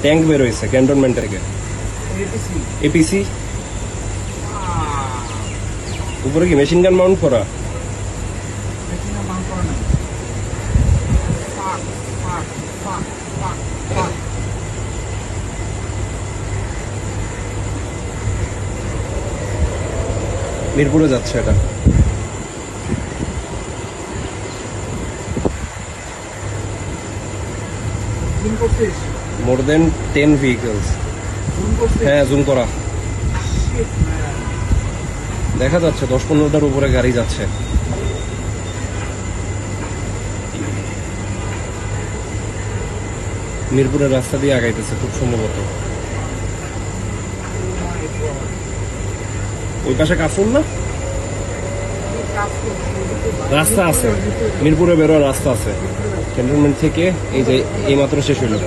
Tank বের হয়েছে cantonment থেকে। এপিসি উপরে কি মেশিন গান মাউন্ট করা? মিরপুরে যাচ্ছে এটা। মোর দেন 10 ভেহিকলস। হ্যাঁ, জুম করা দেখা যাচ্ছে, 10-15টার উপরে গাড়ি যাচ্ছে। মিরপুরের রাস্তা দিয়ে আগাইতেছে খুব সম্ভবত। ওই পাশে কাফরুল না, রাস্তা আছে মিরপুরে বেরোয়ার রাস্তা আছে ক্যান্টনমেন্ট থেকে। এই যে এই মাত্র শেষ হইল।